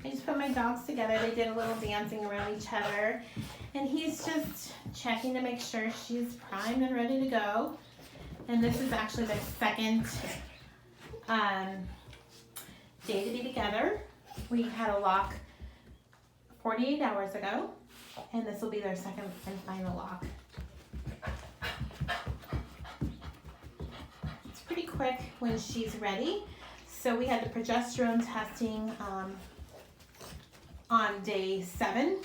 I just put my dogs together. They did a little dancing around each other. And he's just checking to make sure she's primed and ready to go. And this is actually the second day to be together. We had a lock 48 hours ago, and this will be their second and final lock. It's pretty quick when she's ready. So we had the progesterone testing on day 7.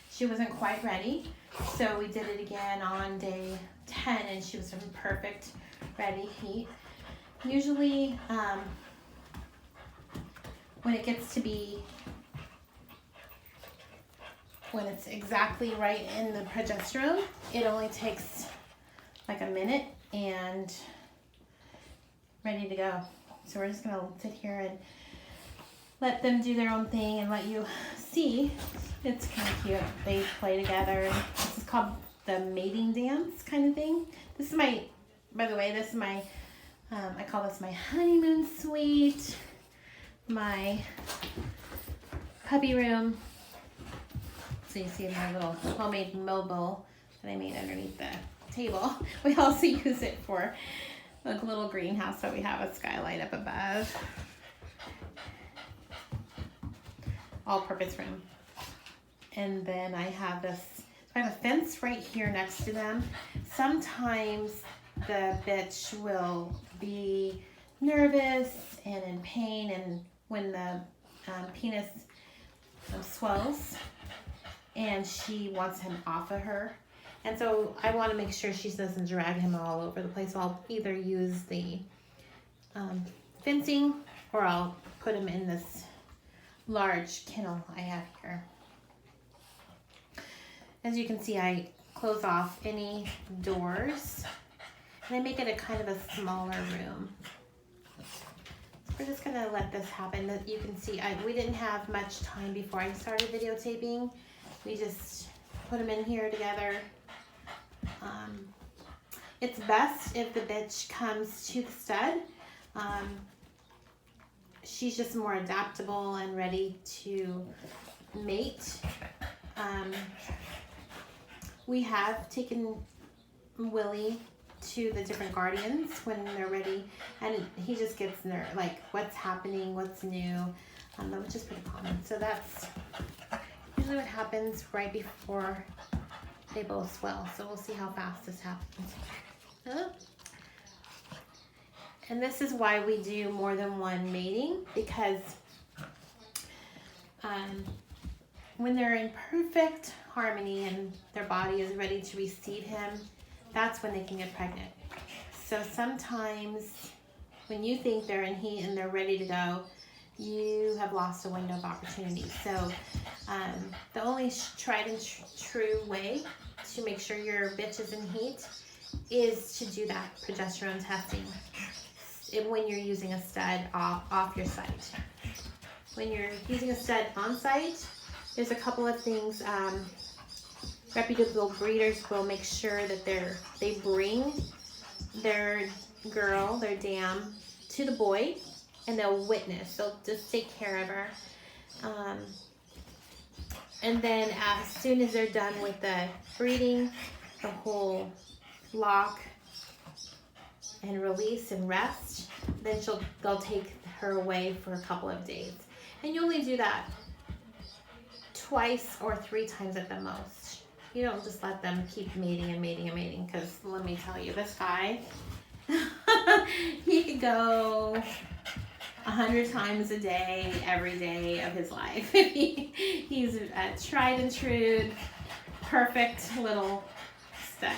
She wasn't quite ready, so we did it again on day 10, and she was in perfect ready heat. Usually when it gets to be, when it's exactly right in the progesterone, it only takes like a minute and ready to go. So we're just gonna sit here and let them do their own thing and let you see. It's kind of cute. They play together. This is called the mating dance kind of thing. This is my, by the way, this is my, I call this my honeymoon suite, my puppy room. So you see my little homemade mobile that I made underneath the table. We also use it for a little greenhouse, so we have a skylight up above. All-purpose room. And then I have this, I have a fence right here next to them. Sometimes the bitch will be nervous and in pain, and when the penis swells, and she wants him off of her. And so I want to make sure she doesn't drag him all over the place. So I'll either use the fencing, or I'll put him in this large kennel I have here. As you can see, I close off any doors, and I make it a kind of a smaller room. We're just gonna let this happen. That you can see, we didn't have much time before I started videotaping. We just put them in here together. It's best if the bitch comes to the stud. She's just more adaptable and ready to mate. We have taken Willie to the different guardians when they're ready, and he just gets like, what's happening, what's new, which is pretty common. So that's usually what happens right before they both swell. So we'll see how fast this happens. And this is why we do more than one mating, because when they're in perfect harmony and their body is ready to receive him, that's when they can get pregnant. So sometimes when you think they're in heat and they're ready to go, you have lost a window of opportunity. So the only tried and true way to make sure your bitch is in heat is to do that progesterone testing when you're using a stud off your site. When you're using a stud on site, there's a couple of things. Reputable breeders will make sure that they bring their girl, their dam, to the boy, and they'll witness. They'll just take care of her. And then as soon as they're done with the breeding, the whole lock and release and rest, then they'll take her away for a couple of days. And you only do that twice or 3 times at the most. You don't just let them keep mating and mating and mating, because let me tell you, this guy, he could go 100 times a day, every day of his life. He's a tried and true, perfect little stud.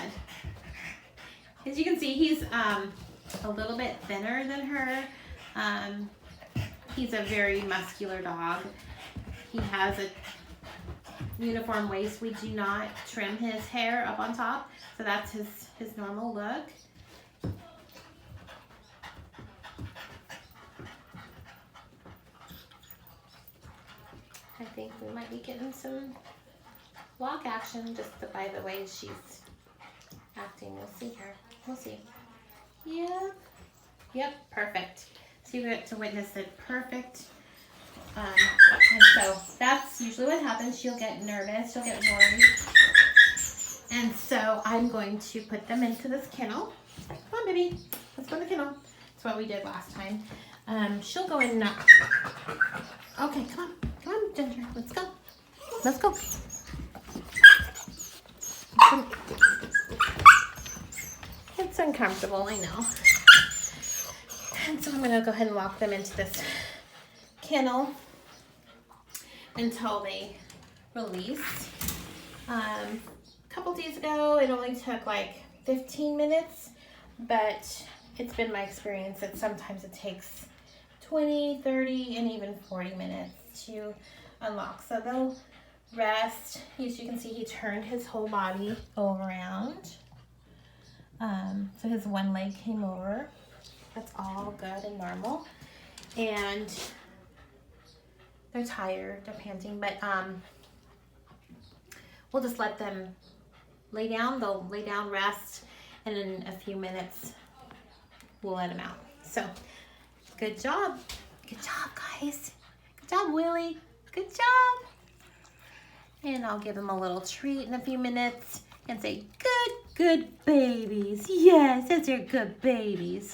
As you can see, he's a little bit thinner than her. He's a very muscular dog. He has a uniform waist. We do not trim his hair up on top, so that's his normal look. I think we might be getting some lock action just by the way she's acting. We'll see her. We'll see. Yep. Yep, perfect. So you get to witness the perfect And so that's usually what happens. She'll get nervous, she'll get worried. And so I'm going to put them into this kennel. Come on, baby. Let's go in the kennel. That's what we did last time. She'll go in now. Okay, come on. Come on, Ginger. Let's go. Let's go. It's uncomfortable, I know. And so I'm going to go ahead and lock them into this kennel until they release. A couple days ago, it only took like 15 minutes, but it's been my experience that sometimes it takes 20, 30, and even 40 minutes to unlock. So they'll rest. As you can see, he turned his whole body around. So his one leg came over. That's all good and normal. And they're tired, they're panting, but we'll just let them lay down. They'll lay down, rest, and in a few minutes, we'll let them out. So, good job. Good job, guys. Good job, Willie. Good job. And I'll give him a little treat in a few minutes and say, good babies. Yes, those are good babies.